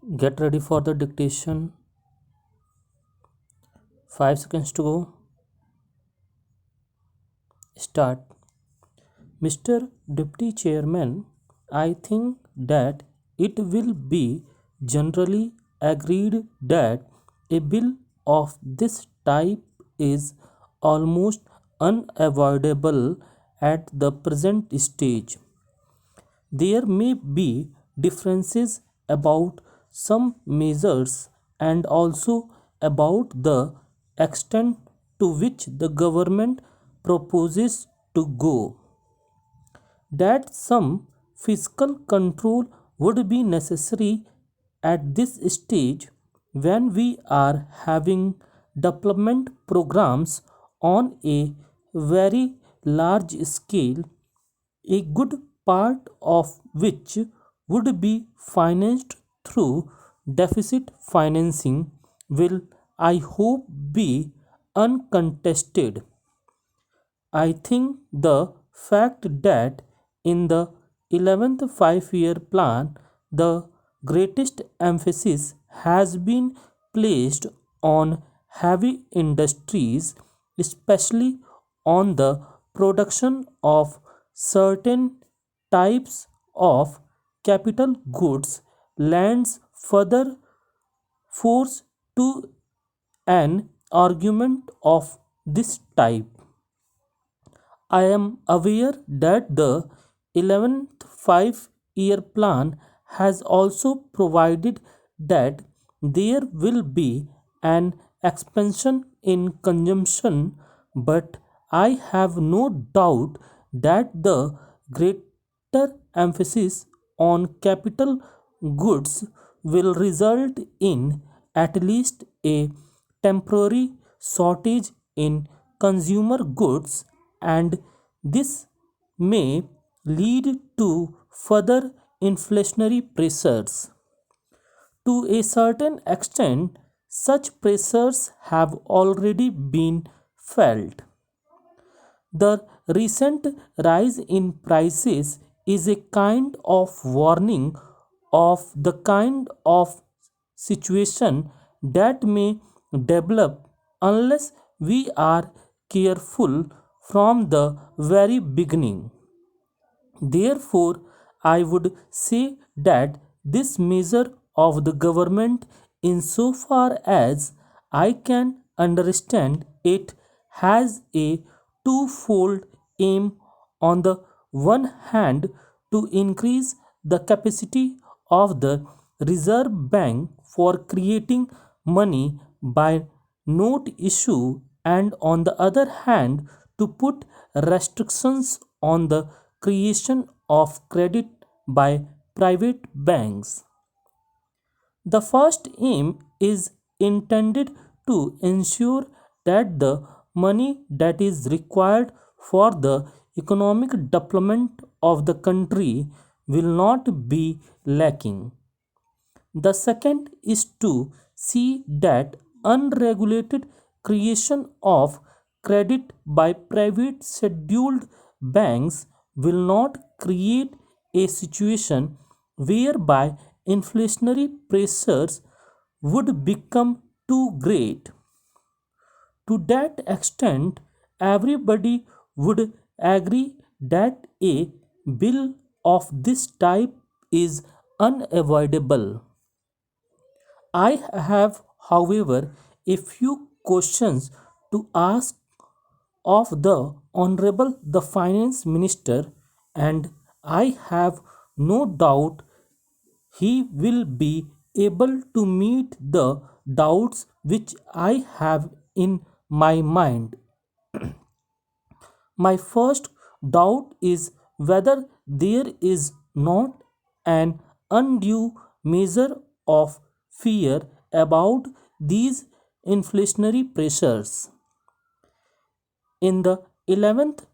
Get ready for the dictation. 5 seconds to go. Start. Mr. Deputy Chairman, I think that it will be generally agreed that a bill of this type is almost unavoidable at the present stage. There may be differences about some measures and also about the extent to which the government proposes to go. That some fiscal control would be necessary at this stage when we are having development programs on a very large scale, a good part of which would be financed through deficit financing, will, I hope, be uncontested. I think the fact that in the 11th 5-year plan the greatest emphasis has been placed on heavy industries, especially on the production of certain types of capital goods, lends further force to an argument of this type. I am aware that the 11th 5-year plan has also provided that there will be an expansion in consumption, but I have no doubt that the greater emphasis on capital goods will result in at least a temporary shortage in consumer goods, and this may lead to further inflationary pressures. To a certain extent, such pressures have already been felt. The recent rise in prices is a kind of warning of the kind of situation that may develop unless we are careful from the very beginning. Therefore, I would say that this measure of the government, insofar as I can understand it, has a twofold aim. On the one hand, to increase the capacity of the Reserve Bank for creating money by note issue, and on the other hand, to put restrictions on the creation of credit by private banks. The first aim is intended to ensure that the money that is required for the economic development of the country will not be lacking. The second is to see that unregulated creation of credit by private scheduled banks will not create a situation whereby inflationary pressures would become too great. To that extent, everybody would agree that a bill of this type is unavoidable. I have, however, a few questions to ask of the Honorable the Finance Minister, and I have no doubt he will be able to meet the doubts which I have in my mind. My first doubt is whether there is not an undue measure of fear about these inflationary pressures. In the 11th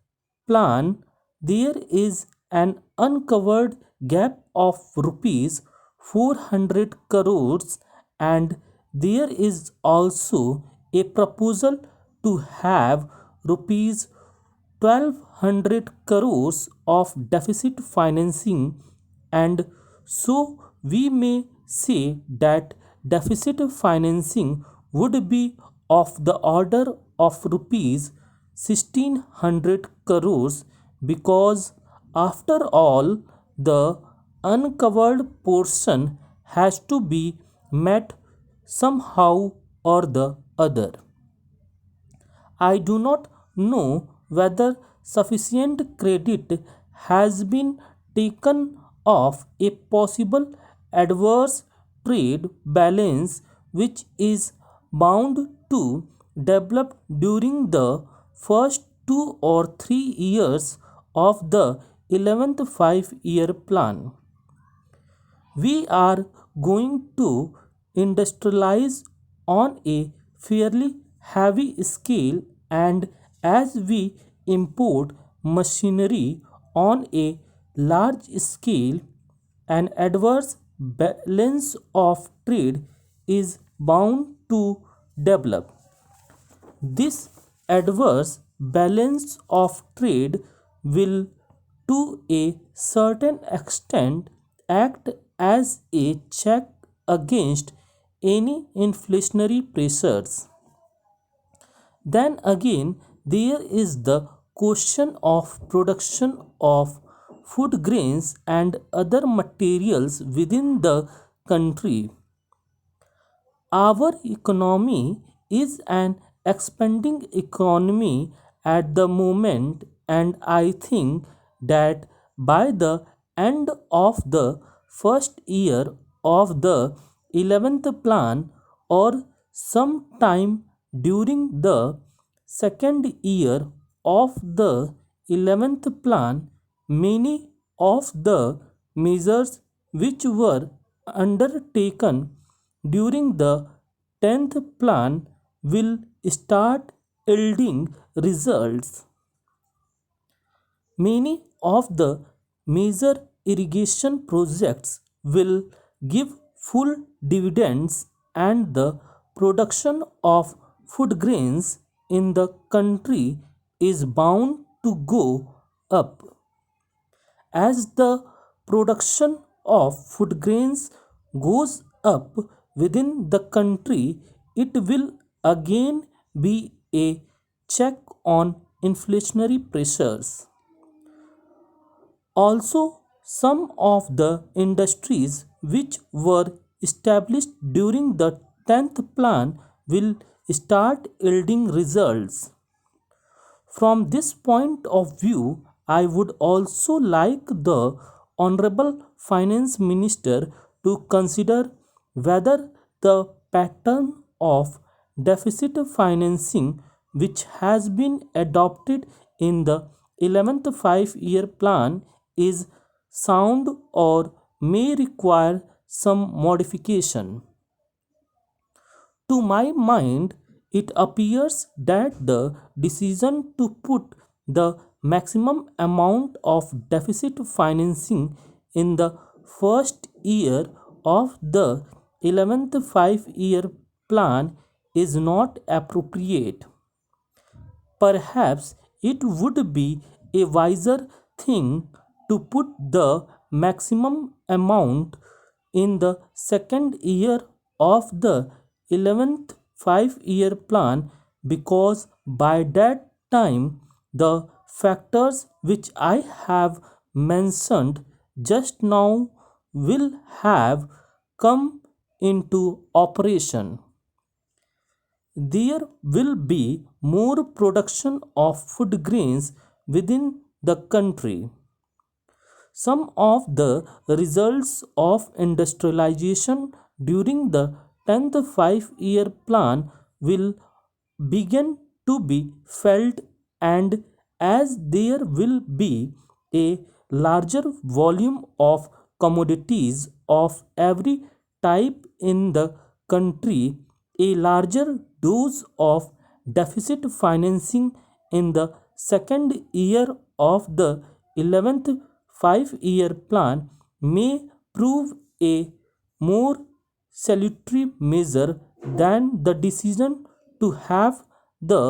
plan, there is an uncovered gap of rupees 400 crores, and there is also a proposal to have rupees 1200 crores of deficit financing, and so we may say that deficit financing would be of the order of rupees 1600 crores because, after all, the uncovered portion has to be met somehow or the other. I do not know whether sufficient credit has been taken of a possible adverse trade balance which is bound to develop during the first 2 or 3 years of the 11th 5 year plan. We are going to industrialize on a fairly heavy scale, and as we import machinery on a large scale, an adverse balance of trade is bound to develop. This adverse balance of trade will, to a certain extent, act as a check against any inflationary pressures. Then again, there is the question of production of food grains and other materials within the country. Our economy is an expanding economy at the moment, and I think that by the end of the first year of the 11th plan or sometime during the second year of the 11th plan, many of the measures which were undertaken during the 10th plan will start yielding results. Many of the major irrigation projects will give full dividends, and the production of food grains in the country is bound to go up. As the production of food grains goes up within the country, it will again be a check on inflationary pressures. Also, some of the industries which were established during the 10th plan will start yielding results. From this point of view, I would also like the Honorable Finance Minister to consider whether the pattern of deficit financing which has been adopted in the 11th 5 year plan is sound or may require some modification. To my mind, it appears that the decision to put the maximum amount of deficit financing in the first year of the 11th 5 year plan is not appropriate. Perhaps it would be a wiser thing to put the maximum amount in the second year of the 11th 5 year plan, because by that time the factors which I have mentioned just now will have come into operation. There will be more production of food grains within the country. Some of the results of industrialization during the 10th 5 year plan will begin to be felt, and as there will be a larger volume of commodities of every type in the country, a larger dose of deficit financing in the second year of the 11th 5 year plan may prove a more salutary measure than the decision to have the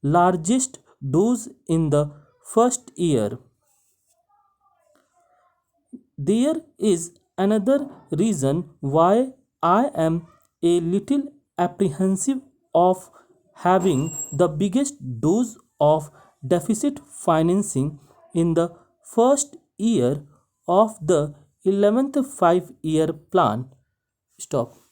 largest dose in the first year. There is another reason why I am a little apprehensive of having the biggest dose of deficit financing in the first year of the 11th 5-year plan. Stop.